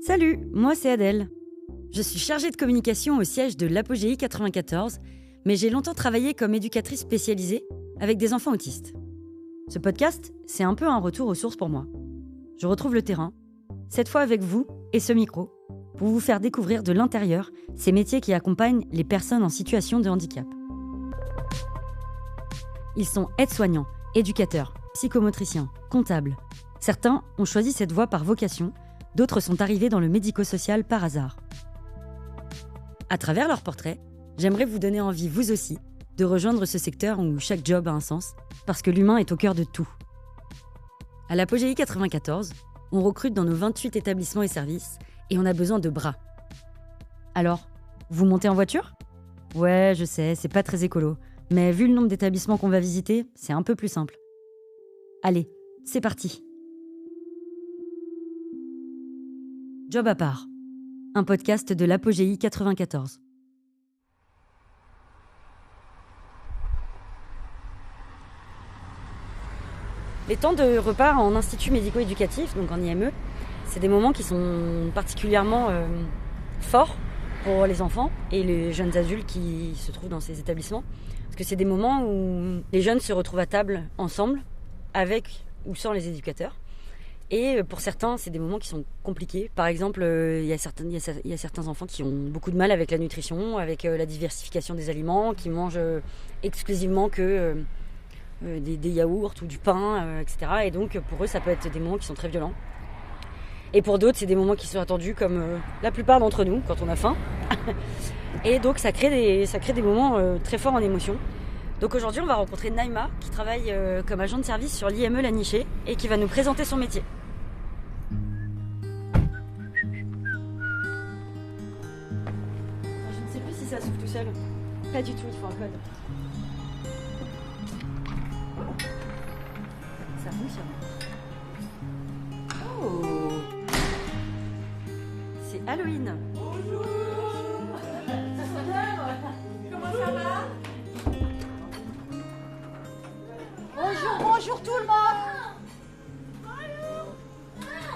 Salut, moi c'est Adèle. Je suis chargée de communication au siège de l'Apogéi 94, mais j'ai longtemps travaillé comme éducatrice spécialisée avec des enfants autistes. Ce podcast, c'est un peu un retour aux sources pour moi. Je retrouve le terrain, cette fois avec vous et ce micro, pour vous faire découvrir de l'intérieur ces métiers qui accompagnent les personnes en situation de handicap. Ils sont aides-soignants, éducateurs, psychomotriciens, comptables. Certains ont choisi cette voie par vocation, d'autres sont arrivés dans le médico-social par hasard. À travers leurs portraits, j'aimerais vous donner envie, vous aussi, de rejoindre ce secteur où chaque job a un sens, parce que l'humain est au cœur de tout. À l'Apogéi 94, on recrute dans nos 28 établissements et services, et on a besoin de bras. Alors, vous montez en voiture ? Ouais, je sais, c'est pas très écolo, mais vu le nombre d'établissements qu'on va visiter, c'est un peu plus simple. Allez, c'est parti. Job à part, un podcast de l'Apogéi 94. Les temps de repas en institut médico-éducatif, donc en IME, c'est des moments qui sont particulièrement forts pour les enfants et les jeunes adultes qui se trouvent dans ces établissements. Parce que c'est des moments où les jeunes se retrouvent à table ensemble, avec ou sans les éducateurs. Et pour certains, c'est des moments qui sont compliqués. Par exemple, il y a certains enfants qui ont beaucoup de mal avec la nutrition, avec la diversification des aliments, qui mangent exclusivement que des yaourts ou du pain, etc. Et donc, pour eux, ça peut être des moments qui sont très violents. Et pour d'autres, c'est des moments qui sont attendus comme la plupart d'entre nous, quand on a faim. Et donc, ça crée des moments très forts en émotion. Donc aujourd'hui, on va rencontrer Naïma, qui travaille comme agent de service sur l'IME La Nichée et qui va nous présenter son métier. Je ne sais plus si ça s'ouvre tout seul. Pas du tout, il faut un code. Ça fonctionne. Oh! C'est Halloween. Bonjour. Comment ça va? Bonjour tout le monde. Bonjour.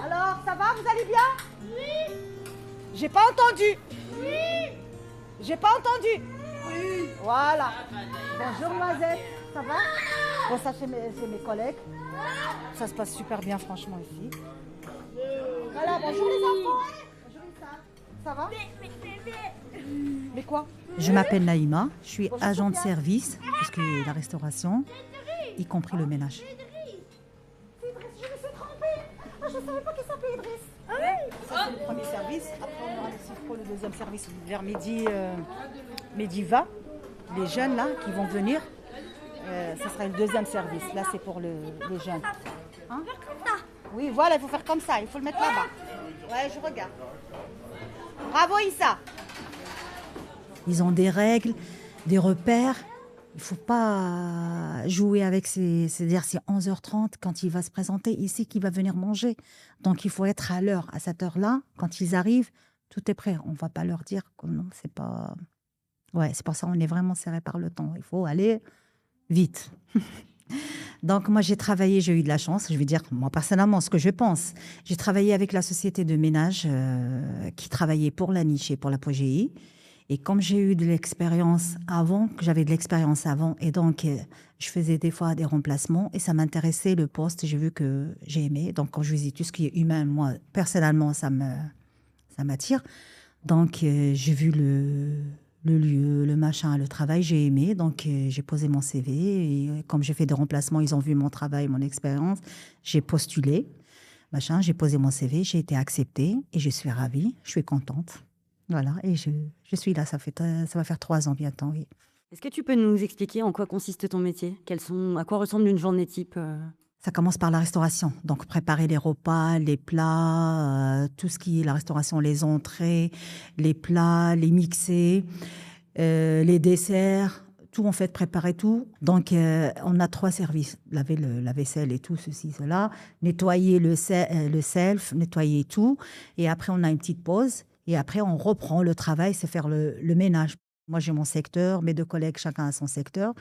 Alors, ça va, vous allez bien? Oui. J'ai pas entendu. Oui. J'ai pas entendu. Oui. Voilà. Bonjour Noisette, ça va? Bon, ça c'est mes collègues. Ça se passe super bien franchement ici. Voilà, bonjour les enfants. Bonjour Issa. Ça va? Mais quoi? Je m'appelle Naïma, je suis agent de service, parce que la restauration, y compris le ménage. C'est Idriss, je me suis trompée. Ah, je savais pas qu'il s'appelait Idriss. Ah oui. Ça c'est le premier service. Après on aura le deuxième service vers midi 20. Les jeunes là qui vont venir, ça sera le deuxième service. Là c'est pour les jeunes. Hein? Oui, voilà, il faut faire comme ça, il faut le mettre là-bas. Ouais, je regarde. Bravo Issa. Ils ont des règles, des repères. Il ne faut pas jouer avec c'est-à-dire c'est 11h30 quand il va se présenter, ici qu'il va venir manger. Donc il faut être à l'heure. À cette heure-là, quand ils arrivent, tout est prêt. On ne va pas leur dire que non, c'est pas... Ouais, c'est pour ça qu'on est vraiment serré par le temps. Il faut aller vite. Donc moi j'ai eu de la chance, je vais dire moi personnellement ce que je pense. J'ai travaillé avec la société de ménage qui travaillait pour la Niche et pour l'Apogéi. Et comme j'ai eu de l'expérience avant, et donc je faisais des fois des remplacements et ça m'intéressait le poste, j'ai vu que j'ai aimé. Donc quand je dis tout ce qui est humain, moi personnellement ça m'attire. Donc j'ai vu le lieu, le machin, le travail, j'ai aimé. Donc j'ai posé mon CV et comme j'ai fait des remplacements, ils ont vu mon travail, mon expérience, j'ai postulé, machin, j'ai posé mon CV, j'ai été acceptée et je suis ravie, je suis contente. Voilà, et je suis là, ça va faire 3 ans bientôt, oui. Est-ce que tu peux nous expliquer en quoi consiste ton métier ? À quoi ressemble une journée type ? Ça commence par la restauration, donc préparer les repas, les plats, tout ce qui est la restauration, les entrées, les plats, les mixer, les desserts, tout en fait, préparer tout. Donc on a 3 services, laver la vaisselle et tout, ceci, cela, nettoyer le self, nettoyer tout, et après on a une petite pause. Et après, on reprend le travail, c'est faire le ménage. Moi, j'ai mon secteur, mes 2 collègues, chacun a son secteur.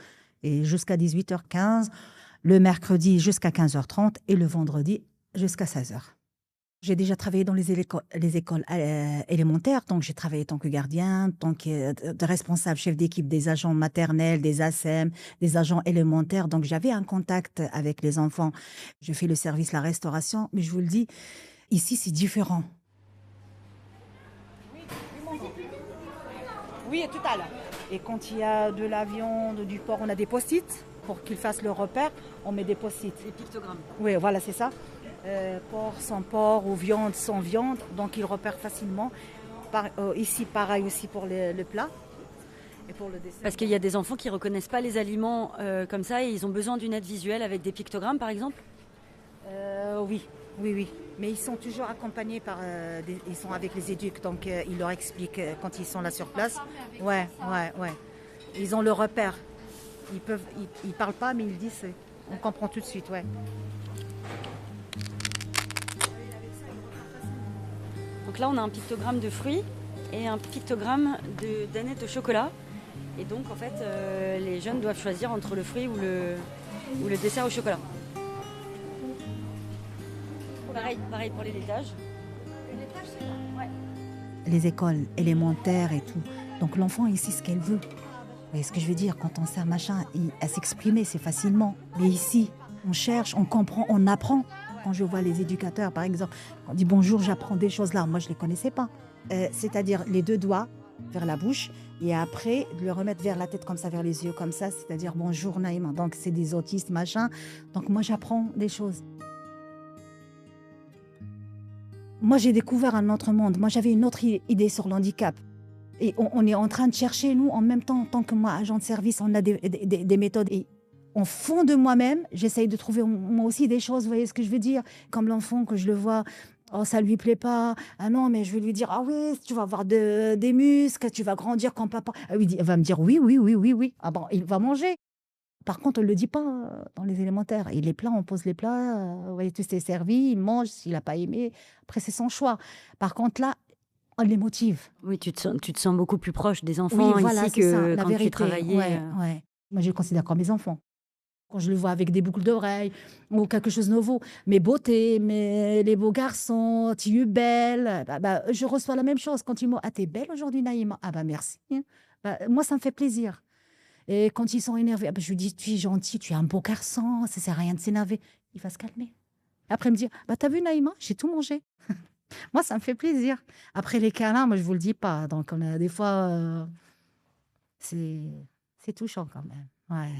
Et jusqu'à 18h15, le mercredi jusqu'à 15h30 et le vendredi jusqu'à 16h. J'ai déjà travaillé dans les écoles élémentaires, donc j'ai travaillé en tant que gardien, en tant que responsable, chef d'équipe des agents maternels, des ASEM, des agents élémentaires. Donc j'avais un contact avec les enfants. Je fais le service, la restauration, mais je vous le dis, ici c'est différent. Oui, tout à l'heure. Et quand il y a de la viande, du porc, on a des post-it pour qu'ils fassent le repère. On met des post-it. Des pictogrammes. Oui, voilà, c'est ça. Porc sans porc ou viande sans viande. Donc ils repèrent facilement. Ici, pareil aussi pour le plat. Et pour le dessert. Parce qu'il y a des enfants qui ne reconnaissent pas les aliments comme ça et ils ont besoin d'une aide visuelle avec des pictogrammes, par exemple. Oui. Mais ils sont toujours accompagnés par... ils sont avec les éducs, donc ils leur expliquent quand ils sont là sur place. Ouais. Ils ont le repère. Ils parlent pas, mais ils disent... On comprend tout de suite, ouais. Donc là, on a un pictogramme de fruits et un pictogramme de danettes au chocolat. Et donc, en fait, les jeunes doivent choisir entre le fruit ou le dessert au chocolat. Pareil pour les laitages. Les écoles élémentaires et tout. Donc l'enfant ici, ce qu'elle veut. Vous voyez ce que je veux dire? Quand on sert machin, à s'exprimer, c'est facilement. Mais ici, on cherche, on comprend, on apprend. Quand je vois les éducateurs, par exemple, on dit bonjour, j'apprends des choses là. Moi, je ne les connaissais pas. C'est-à-dire les deux doigts vers la bouche et après de le remettre vers la tête comme ça, vers les yeux comme ça. C'est-à-dire bonjour Naïma. Donc c'est des autistes, machin. Donc moi, j'apprends des choses. Moi, j'ai découvert un autre monde. Moi, j'avais une autre idée sur l'handicap. Et on est en train de chercher, nous, en même temps, en tant que moi, agent de service, on a des méthodes. Et en fond de moi-même, j'essaye de trouver moi aussi des choses, vous voyez ce que je veux dire? Comme l'enfant, que je le vois, oh, ça lui plaît pas. Ah non, mais je vais lui dire, ah oui, tu vas avoir des muscles, tu vas grandir comme papa. Ah oui, il va me dire, oui. Ah bon, il va manger. Par contre, on ne le dit pas dans les élémentaires. Et les plats, on pose les plats, vous voyez, tout est servi, il mange, s'il n'a pas aimé, après c'est son choix. Par contre, là, on les motive. Oui, tu te sens beaucoup plus proche des enfants oui, voilà, ici que ça, la quand vérité. tu travaillais. Ouais. Moi, je les considère comme mes enfants. Quand je le vois avec des boucles d'oreilles ou quelque chose de nouveau, mes beautés, les beaux garçons, tu es belle, je reçois la même chose. Quand ils m'ont, ah, t'es belle aujourd'hui, Naïma. Ah, merci. Moi, ça me fait plaisir. Et quand ils sont énervés, je lui dis, tu es gentil, tu es un beau garçon, ça ne sert à rien de s'énerver. Il va se calmer. Après, il me dit, t'as vu, Naïma, j'ai tout mangé. Moi, ça me fait plaisir. Après, les câlins, moi, je ne vous le dis pas. Donc, on a des fois, c'est touchant quand même. Ouais.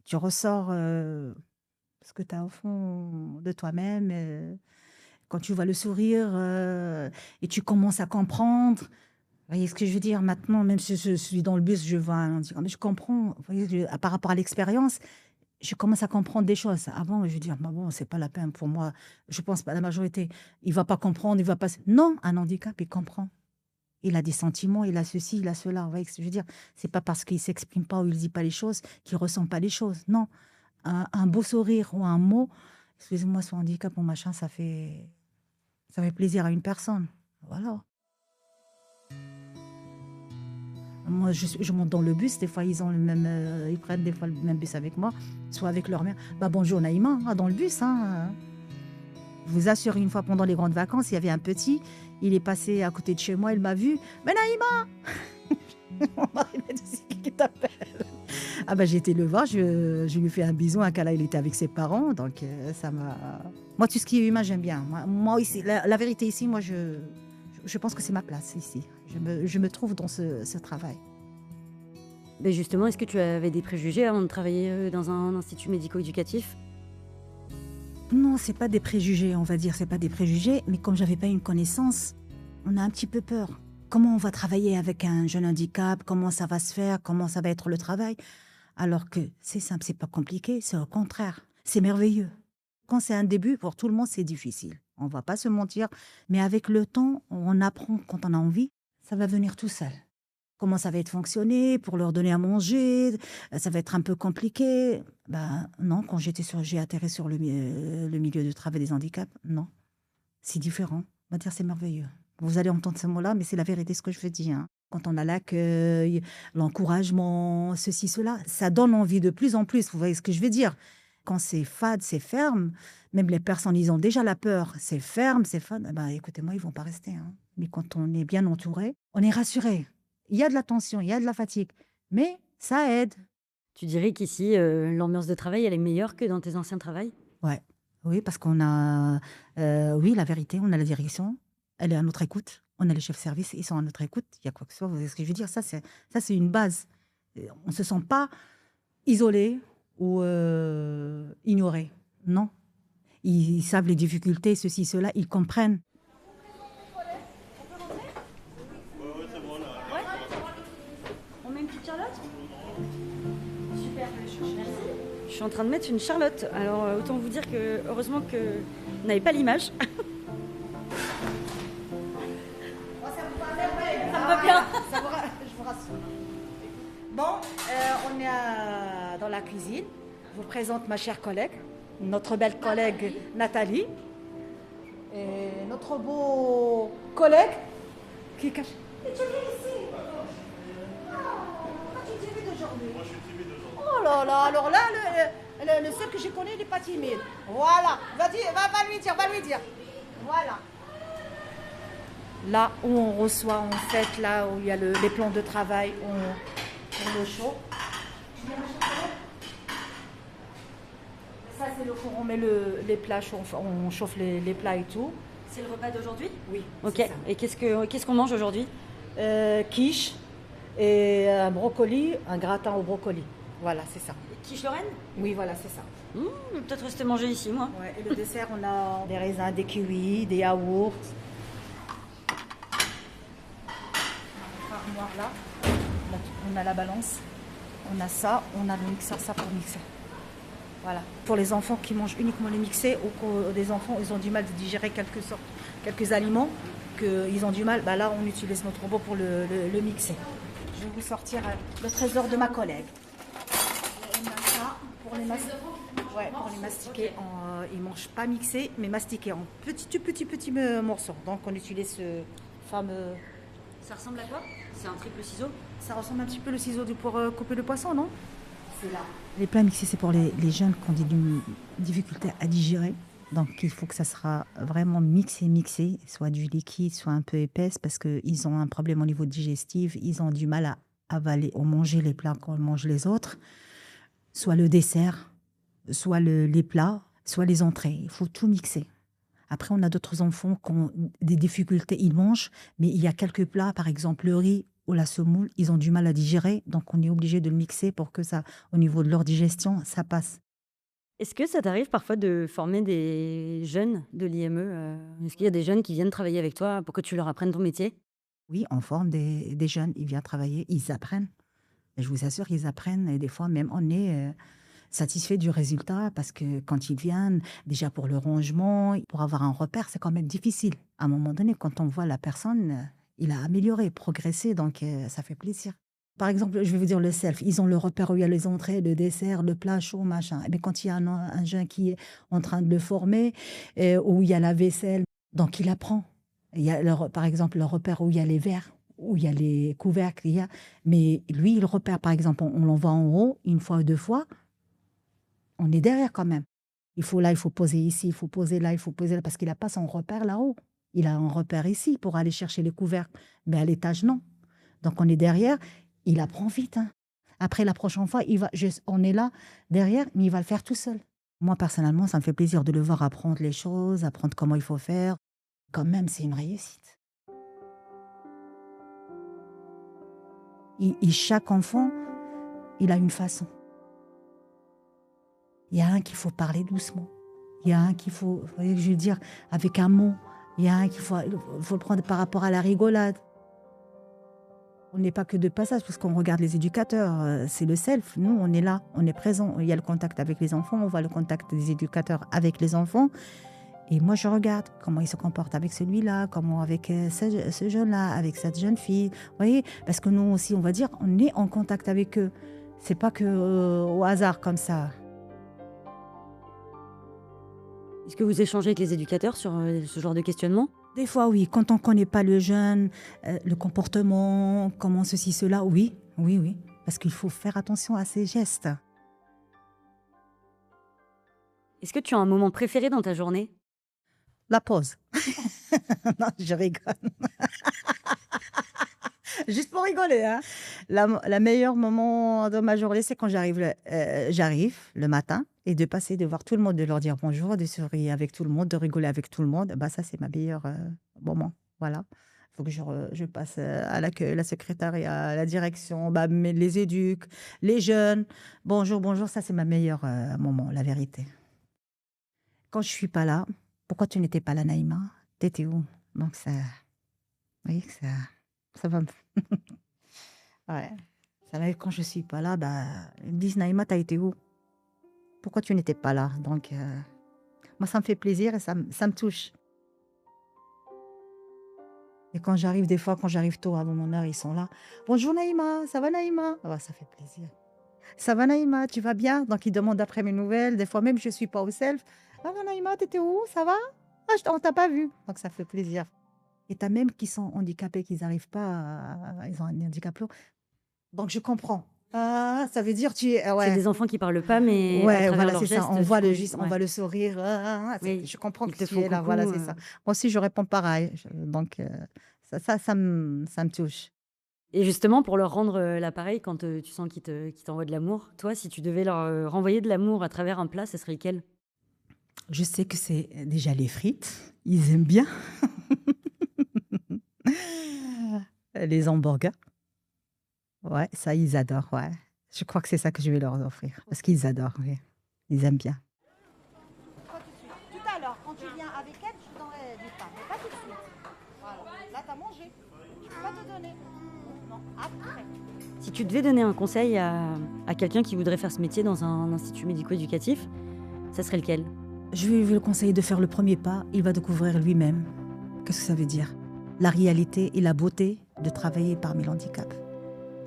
Tu ressors ce que tu as au fond de toi-même. Quand tu vois le sourire et tu commences à comprendre. Vous voyez ce que je veux dire? Maintenant, même si je suis dans le bus, je vois un handicap, mais je comprends. Vous voyez, par rapport à l'expérience, je commence à comprendre des choses. Avant, je veux dire, bon, c'est pas la peine pour moi. Je pense pas la majorité. Il va pas comprendre, il va pas. Non, un handicap, il comprend. Il a des sentiments, il a ceci, il a cela. Vous voyez ce que je veux dire? C'est pas parce qu'il s'exprime pas ou il dit pas les choses qu'il ressent pas les choses. Non, un beau sourire ou un mot, excusez-moi, son handicap ou machin, ça fait plaisir à une personne. Voilà. Moi, je monte dans le bus, des fois, ils prennent des fois le même bus avec moi, soit avec leur mère. Bonjour Naïma, dans le bus. Hein. Je vous assure, une fois pendant les grandes vacances, il y avait un petit, il est passé à côté de chez moi, il m'a vu. Mais Naïma Mon mari m'a dit, c'est qui t'appelle? J'ai été le voir, je lui fais un bisou, un câlin, il était avec ses parents, donc ça m'a... Moi, tout ce qui est humain, j'aime bien. Moi ici, la vérité ici, moi, je pense que c'est ma place ici. Je me trouve dans ce travail. Mais justement, est-ce que tu avais des préjugés avant de travailler dans un institut médico-éducatif? Non, c'est pas des préjugés, on va dire, c'est pas des préjugés. Mais comme j'avais pas une connaissance, on a un petit peu peur. Comment on va travailler avec un jeune handicap? Comment ça va se faire? Comment ça va être le travail? Alors que c'est simple, c'est pas compliqué, c'est au contraire. C'est merveilleux. Quand c'est un début, pour tout le monde, c'est difficile. On va pas se mentir. Mais avec le temps, on apprend quand on a envie. Ça va venir tout seul. Comment ça va être fonctionné pour leur donner à manger? Ça va être un peu compliqué. Non, quand j'ai atterri sur le milieu du travail des handicaps, non. C'est différent. On va dire c'est merveilleux. Vous allez entendre ce mot-là, mais c'est la vérité ce que je veux dire. Hein. Quand on a l'accueil, l'encouragement, ceci, cela, ça donne envie de plus en plus. Vous voyez ce que je veux dire? quand c'est fade, c'est ferme, même les personnes, ils ont déjà la peur, c'est ferme, c'est fade, eh ben, écoutez-moi, ils vont pas rester. Hein. Mais quand on est bien entouré, on est rassuré. Il y a de la tension, il y a de la fatigue, mais ça aide. Tu dirais qu'ici, l'ambiance de travail, elle est meilleure que dans tes anciens travails? Ouais. Oui, parce qu'on a, oui, la vérité, on a la direction, elle est à notre écoute. On a les chefs de service, ils sont à notre écoute. Il y a quoi que ce soit, vous voyez ce que je veux dire? Ça, c'est une base. On ne se sent pas isolé ou ignoré. Non. Ils savent les difficultés, ceci, cela, ils comprennent. On met une petite Charlotte? Super, merci. Je suis en train de mettre une Charlotte. Alors, autant vous dire que, heureusement que vous n'avez pas l'image. Ça me va bien. Je vous rassure. Bon, on est dans la cuisine. Je vous présente ma chère collègue, notre belle collègue Nathalie. Et notre beau collègue qui cache. Et tu viens ici. Tu es timide aujourd'hui. Moi, je suis timide aujourd'hui. Oh là là, alors là, le seul que je connais, il n'est pas timide. Voilà, va lui dire. Voilà. Là où on reçoit, en fait, là où il y a les plans de travail, on le chauffe. Ça, c'est le four, on met les plats, on chauffe les plats et tout. C'est le repas d'aujourd'hui? Oui. Ok. Et qu'est-ce qu'on mange aujourd'hui? Quiche et un brocoli, un gratin au brocoli. Voilà, c'est ça. Quiche Lorraine? Oui, voilà, c'est ça. Peut-être rester manger ici, moi. Ouais, et le dessert, on a des raisins, des kiwis, des yaourts. Armoire là, on a la balance, on a ça, on a le mixeur, ça pour mixer. Voilà. Pour les enfants qui mangent uniquement les mixés ou des enfants, ils ont du mal de digérer quelques aliments, qu'ils ont du mal, bah là on utilise notre robot pour le mixer. Je vais vous sortir le trésor de ma collègue. On a ça pour les mastiquer. Ils ne mangent pas mixé, mais mastiqué en petits morceaux. Donc on utilise ce fameux... Ça ressemble à quoi? C'est un triple ciseau? Ça ressemble un petit peu le ciseau pour couper le poisson, non? C'est là. Les plats mixés, c'est pour les jeunes qui ont des difficultés à digérer. Donc, il faut que ça sera vraiment mixé, soit du liquide, soit un peu épaisse, parce qu'ils ont un problème au niveau digestif. Ils ont du mal à avaler ou manger les plats quand on mange les autres. Soit le dessert, soit les plats, soit les entrées. Il faut tout mixer. Après, on a d'autres enfants qui ont des difficultés. Ils mangent, mais il y a quelques plats, par exemple le riz ou la semoule, ils ont du mal à digérer. Donc, on est obligé de le mixer pour que ça, au niveau de leur digestion, ça passe. Est-ce que ça t'arrive parfois de former des jeunes de l'IME? Est-ce qu'il y a des jeunes qui viennent travailler avec toi pour que tu leur apprennes ton métier? Oui, on forme des jeunes, ils viennent travailler, ils apprennent. Et je vous assure, ils apprennent. Et des fois, même, on est satisfait du résultat parce que quand ils viennent, déjà pour le rangement, pour avoir un repère, c'est quand même difficile. À un moment donné, quand on voit la personne, il a amélioré, progressé, donc ça fait plaisir. Par exemple, je vais vous dire le self. Ils ont le repère où il y a les entrées, le dessert, le plat chaud, machin. Mais quand il y a un jeune qui est en train de le former, où il y a la vaisselle, donc il apprend. Il y a, par exemple, le repère où il y a les verres, où il y a les couvercles. Mais lui, il repère, par exemple, on l'envoie en haut, une fois ou deux fois. On est derrière quand même. Il faut poser ici, il faut poser là, parce qu'il n'a pas son repère là-haut. Il a un repère ici pour aller chercher les couvercles. Mais à l'étage, non. Donc on est derrière. Il apprend vite. Hein. Après, la prochaine fois, on est là, derrière, mais il va le faire tout seul. Moi, personnellement, ça me fait plaisir de le voir apprendre les choses, apprendre comment il faut faire. Quand même, c'est une réussite. Chaque enfant, il a une façon. Il y a un qu'il faut parler doucement. Il y a un qu'il faut, vous voyez, je veux dire, avec un mot. Il y a un qu'il faut le prendre par rapport à la rigolade. On n'est pas que de passage, parce qu'on regarde les éducateurs, c'est le self. Nous, on est là, on est présent. Il y a le contact avec les enfants, on voit le contact des éducateurs avec les enfants. Et moi, je regarde comment ils se comportent avec celui-là, comment avec ce jeune-là, avec cette jeune fille. Vous voyez, parce que nous aussi, on va dire, on est en contact avec eux. C'est pas que au hasard comme ça. Est-ce que vous échangez avec les éducateurs sur ce genre de questionnement? Des fois, oui. Quand on ne connaît pas le jeune, le comportement, comment ceci, cela, oui. Parce qu'il faut faire attention à ses gestes. Est-ce que tu as un moment préféré dans ta journée? La pause. Non, je rigole. Juste pour rigoler, hein. La meilleure moment de ma journée, c'est quand j'arrive le matin et de passer, de voir tout le monde, de leur dire bonjour, de sourire avec tout le monde, de rigoler avec tout le monde. Bah, ça, c'est ma meilleure moment. Voilà. Il faut que je passe à l'accueil, la secrétariat, à la direction, bah, les éducs, les jeunes. Bonjour, bonjour. Ça, c'est ma meilleure moment, la vérité. Quand je suis pas là, pourquoi tu n'étais pas là, Naïma? T'étais où? Donc, ça. Vous voyez que ça va me. Ouais. Ça m'arrive quand je suis pas là, bah, ils me disent Naïma, t'as été où? Pourquoi tu n'étais pas là? Donc, moi, ça me fait plaisir et ça me touche. Et quand j'arrive, des fois, quand j'arrive tôt avant mon heure, ils sont là. Bonjour Naïma, ça va Naïma? Ah bah, ça fait plaisir. Ça va Naïma, tu vas bien? Donc, ils demandent après mes nouvelles. Des fois, même, je suis pas au self. Ah Naïma, t'étais où? Ça va? Ah, on t'a pas vu. Donc, ça fait plaisir. Et t'as même qui sont handicapés, qui n'arrivent pas, ils ont un handicap lourd. Donc, je comprends. Ah, ça veut dire C'est ouais. des enfants qui parlent pas, mais à Ouais, travers voilà, leurs c'est ça. gestes, On tu voit le trouves- geste, on ouais. voit le sourire. Oui, Je comprends ils que te tu font es là. coucou, Voilà, c'est ça. Moi aussi, je réponds pareil. Donc, ça me touche. Et justement, pour leur rendre l'appareil, quand tu sens qu'ils t'envoient de l'amour, toi, si tu devais leur renvoyer de l'amour à travers un plat, ce serait lequel? Je sais que c'est déjà les frites. Ils aiment bien. Les hamburgers. Ouais, ça, ils adorent. Ouais. Je crois que c'est ça que je vais leur offrir. Parce qu'ils adorent. Oui. Ils aiment bien. Pas tout de suite. Tout à l'heure, quand tu viens avec elle, je te donnerai du pain, mais pas tout de suite. Voilà. Là, tu as mangé. Je ne peux pas te donner. Non, après. Si tu devais donner un conseil à quelqu'un qui voudrait faire ce métier dans un institut médico-éducatif, ça serait lequel? Je vais le conseiller de faire le premier pas. Il va découvrir lui-même. Qu'est-ce que ça veut dire? La réalité et la beauté de travailler parmi l'handicap.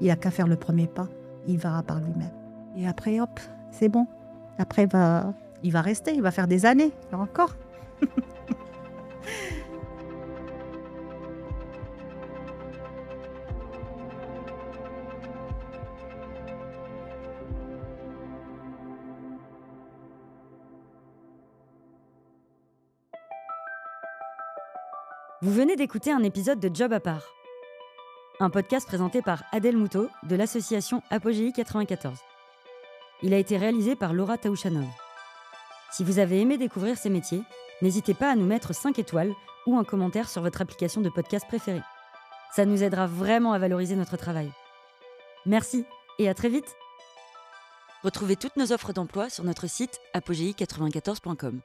Il n'a qu'à faire le premier pas. Il verra par lui-même. Et après, hop, c'est bon. Après, il va rester. Il va faire des années. Encore. Vous venez d'écouter un épisode de Job à part, un podcast présenté par Adèle Moutot de l'association Apogéi 94. Il a été réalisé par Laura Taouchanov. Si vous avez aimé découvrir ces métiers, n'hésitez pas à nous mettre 5 étoiles ou un commentaire sur votre application de podcast préférée. Ça nous aidera vraiment à valoriser notre travail. Merci et à très vite. Retrouvez toutes nos offres d'emploi sur notre site apogei94.com.